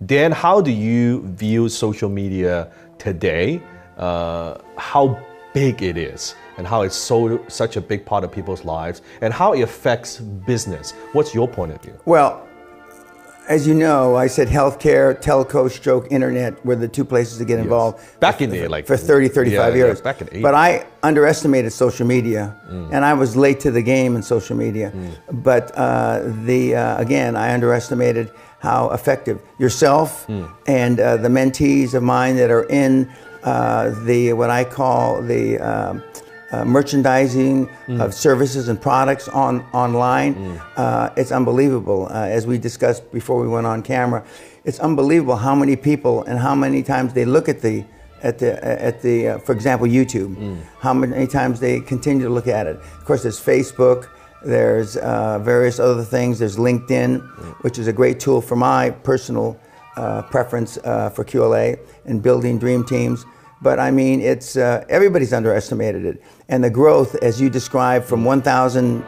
Dan, how do you view social media today? How big it is, and how it's such a big part of people's lives, and how it affects business. What's your point of view? Well, as you know, I said healthcare, telco, stroke, internet were the two places to get involved. Back in the for 30, 35 years. Yeah, back in the 80s. But I underestimated social media, and I was late to the game in social media. But again, I underestimated how effective yourself and the mentees of mine that are in what I call the merchandising of services and products online. It's unbelievable. As we discussed before we went on camera, it's unbelievable how many people and how many times they look at the for example, YouTube. How many times they continue to look at it. Of course, there's Facebook. There's various other things. There's LinkedIn, which is a great tool for my personal preference for QLA and building dream teams. But I mean, it's everybody's underestimated it. And the growth, as you described, from 1,000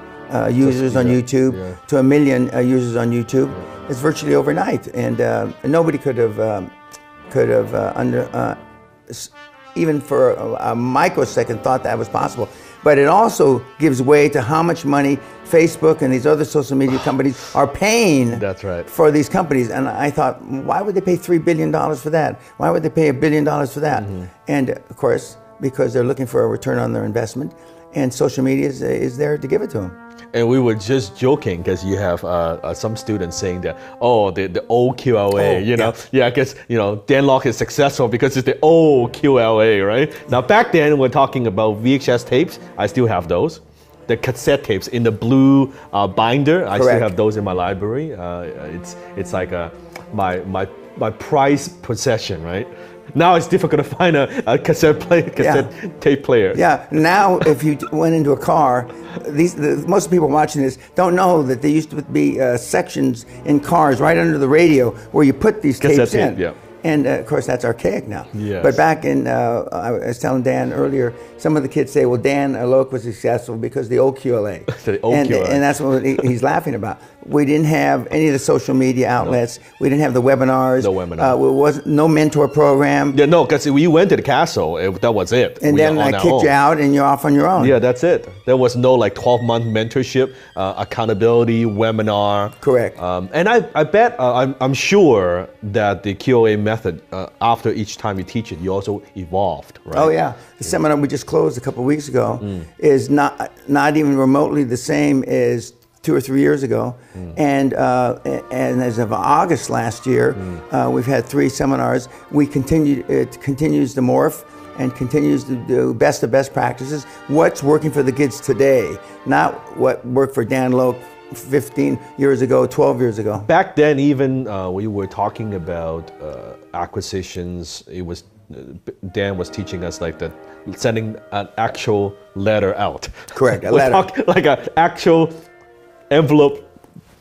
users on YouTube to 1 million users on YouTube, is virtually overnight. And nobody could have even for a microsecond thought that was possible. But it also gives way to how much money Facebook and these other social media companies are paying for these companies. And I thought, why would they pay $3 billion for that? Why would they pay $1 billion for that? And of course, because they're looking for a return on their investment, and social media is there to give it to them. And we were just joking because you have some students saying that, oh, the old QLA, because, Dan Lok is successful because it's the old QLA, right? Now, back then, we're talking about VHS tapes. I still have those. The cassette tapes in the blue binder, I still have those in my library. It's like my prized possession, right? Now it's difficult to find a cassette tape player. Yeah, now if you went into a car, most people watching this don't know that there used to be sections in cars right under the radio where you put these tapes in. Yeah. And of course, that's archaic now. Yes. But back in, I was telling Dan earlier, some of the kids say, well, Dan Lok was successful because the old QLA. The old QLA. And that's what he's laughing about. We didn't have any of the social media outlets. No. We didn't have the webinars. No webinar. No mentor program. Yeah, no, because we went to the castle. That was it. And then I kicked you out and you're off on your own. Yeah, that's it. There was no 12-month mentorship, accountability, webinar. Correct. And I bet, I'm sure that the QLA method, after each time you teach it, you also evolved, right? Oh yeah. The seminar we just closed a couple of weeks ago is not even remotely the same as 2 or 3 years ago, and as of August last year, we've had 3 seminars. It continues to morph and continues to do best of best practices. What's working for the kids today, not what worked for Dan Lok 15 years ago, 12 years ago. Back then, even we were talking about acquisitions. It was Dan was teaching us sending an actual letter out. Correct, a letter. Like an actual envelope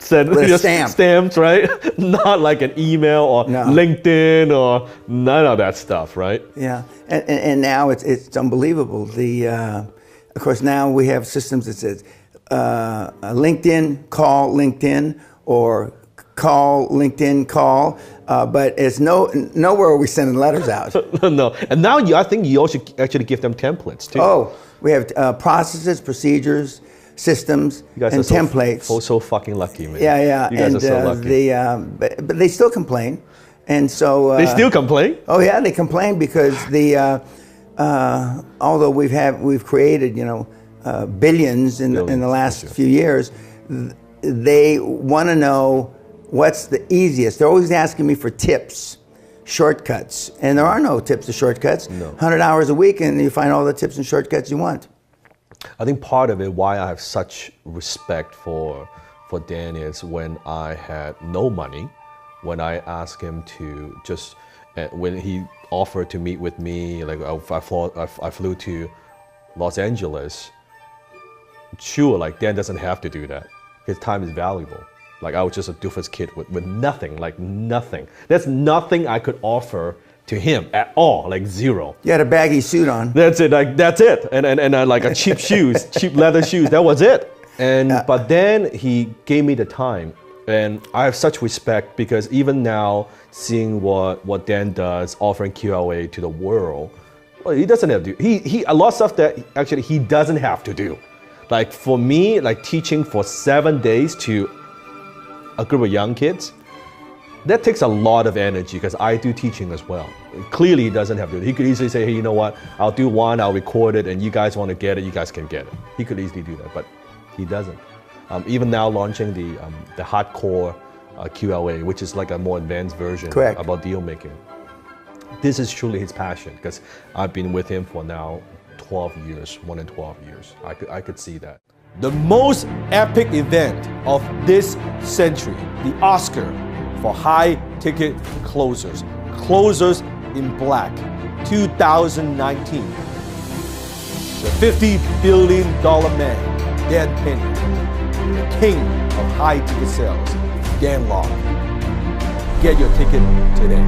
stamped, right? Not like an email or LinkedIn or none of that stuff, right? Yeah, and now it's unbelievable. Of course, now we have systems that says LinkedIn, call LinkedIn, or call LinkedIn, call. But it's nowhere are we sending letters out. No, and now I think you also actually give them templates too. Oh, we have processes, procedures, systems, and templates. So fucking lucky, man. Yeah. You guys are so lucky. But they still complain, and so they still complain. Oh yeah, they complain because although we've created billions in the last few years, they want to know what's the easiest. They're always asking me for tips, shortcuts, and there are no tips or shortcuts. No. 100 hours a week, and you find all the tips and shortcuts you want. I think part of it, why I have such respect for Dan, is when I had no money, when I asked him to just, when he offered to meet with me, I flew to Los Angeles. Sure, Dan doesn't have to do that. His time is valuable. I was just a doofus kid with nothing, nothing. There's nothing I could offer to him at all, zero. You had a baggy suit on. That's it, that's it. And a cheap shoes, cheap leather shoes, that was it. But then he gave me the time And I have such respect because even now, seeing what Dan does, offering QLA to the world, well, he doesn't have to. He a lot of stuff that actually he doesn't have to do. Like for me, like teaching for 7 days to a group of young kids, that takes a lot of energy because I do teaching as well. Clearly, he doesn't have to. He could easily say, hey, you know what? I'll do one, I'll record it, and you guys want to get it, you guys can get it. He could easily do that, but he doesn't. Even now launching the hardcore QLA, which is like a more advanced version about deal making. This is truly his passion because I've been with him for now 12 years, more than 12 years. I could see that. The most epic event of this century, the Oscar for high ticket closers. Closers in Black, 2019. The $50 billion man, Dan Pena. The king of high ticket sales, Dan Lok. Get your ticket today.